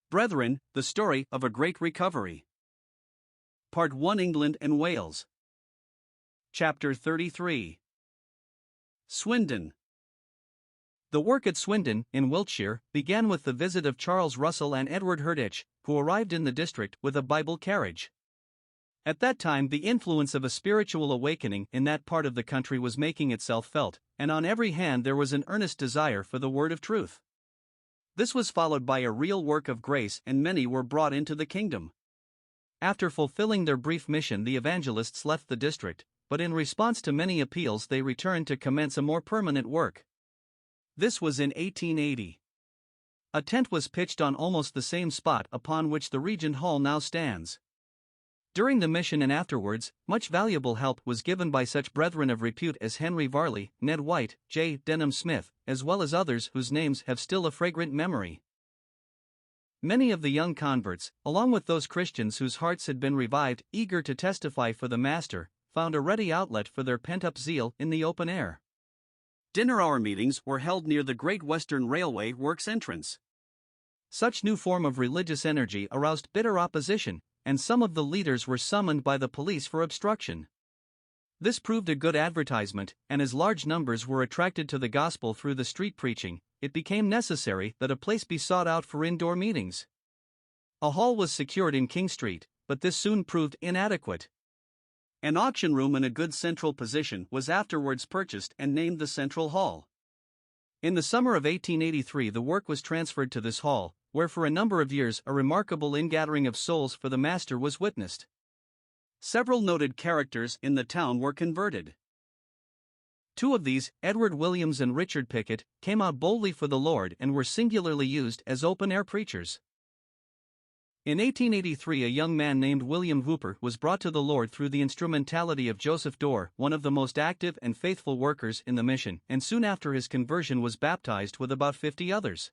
Brethren, the story of a great recovery. Part 1, England and Wales. Chapter 33. Swindon. The work at Swindon, in Wiltshire, began with the visit of Charles Russell and Edward Herditch, who arrived in the district with a Bible carriage. At that time, the influence of a spiritual awakening in that part of the country was making itself felt, and on every hand there was an earnest desire for the word of truth. This was followed by a real work of grace, and many were brought into the kingdom. After fulfilling their brief mission, the evangelists left the district, but in response to many appeals they returned to commence a more permanent work. This was in 1880. A tent was pitched on almost the same spot upon which the Regent Hall now stands. During the mission and afterwards, much valuable help was given by such brethren of repute as Henry Varley, Ned White, J. Denham Smith, as well as others whose names have still a fragrant memory. Many of the young converts, along with those Christians whose hearts had been revived, eager to testify for the Master, found a ready outlet for their pent-up zeal in the open air. Dinner-hour meetings were held near the Great Western Railway Works entrance. Such new form of religious energy aroused bitter opposition, and some of the leaders were summoned by the police for obstruction. This proved a good advertisement, and as large numbers were attracted to the gospel through the street preaching, it became necessary that a place be sought out for indoor meetings. A hall was secured in King Street, but this soon proved inadequate. An auction room in a good central position was afterwards purchased and named the Central Hall. In the summer of 1883 the work was transferred to this hall, where for a number of years a remarkable ingathering of souls for the Master was witnessed. Several noted characters in the town were converted. Two of these, Edward Williams and Richard Pickett, came out boldly for the Lord and were singularly used as open-air preachers. In 1883 a young man named William Hooper was brought to the Lord through the instrumentality of Joseph Dorr, one of the most active and faithful workers in the mission, and soon after his conversion was baptized with about 50 others.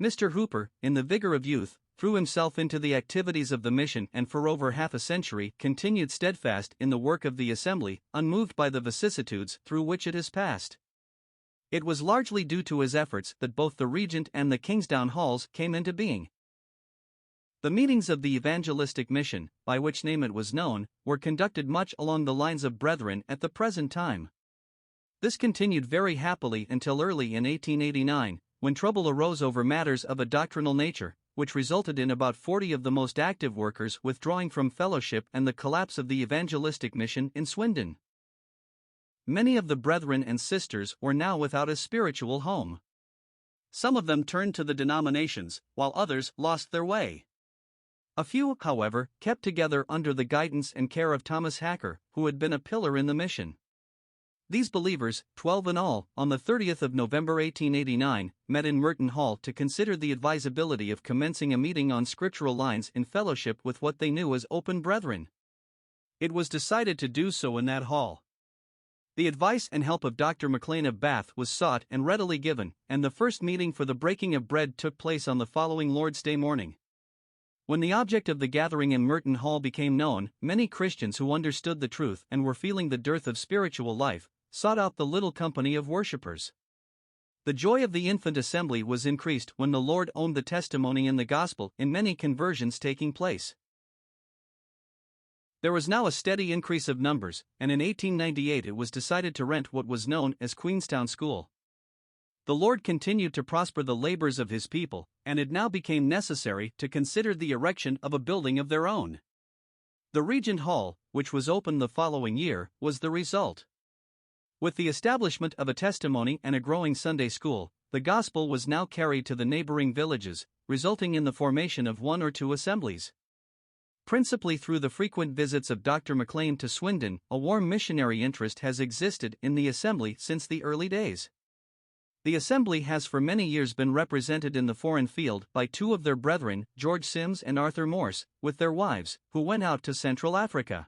Mr. Hooper, in the vigor of youth, threw himself into the activities of the mission and for over half a century continued steadfast in the work of the assembly, unmoved by the vicissitudes through which it has passed. It was largely due to his efforts that both the Regent and the Kingsdown Halls came into being. The meetings of the evangelistic mission, by which name it was known, were conducted much along the lines of brethren at the present time. This continued very happily until early in 1889, when trouble arose over matters of a doctrinal nature, which resulted in about 40 of the most active workers withdrawing from fellowship and the collapse of the evangelistic mission in Swindon. Many of the brethren and sisters were now without a spiritual home. Some of them turned to the denominations, while others lost their way. A few, however, kept together under the guidance and care of Thomas Hacker, who had been a pillar in the mission. These believers, 12 in all, on the 30th of November 1889, met in Merton Hall to consider the advisability of commencing a meeting on scriptural lines in fellowship with what they knew as open brethren. It was decided to do so in that hall. The advice and help of Dr. MacLean of Bath was sought and readily given, and the first meeting for the breaking of bread took place on the following Lord's Day morning. When the object of the gathering in Merton Hall became known, many Christians who understood the truth and were feeling the dearth of spiritual life sought out the little company of worshippers. The joy of the infant assembly was increased when the Lord owned the testimony in the gospel in many conversions taking place. There was now a steady increase of numbers, and in 1898 it was decided to rent what was known as Queenstown School. The Lord continued to prosper the labors of his people, and it now became necessary to consider the erection of a building of their own. The Regent Hall, which was opened the following year, was the result. With the establishment of a testimony and a growing Sunday school, the gospel was now carried to the neighboring villages, resulting in the formation of one or two assemblies. Principally through the frequent visits of Dr. MacLean to Swindon, a warm missionary interest has existed in the assembly since the early days. The assembly has for many years been represented in the foreign field by two of their brethren, George Sims and Arthur Morse, with their wives, who went out to Central Africa.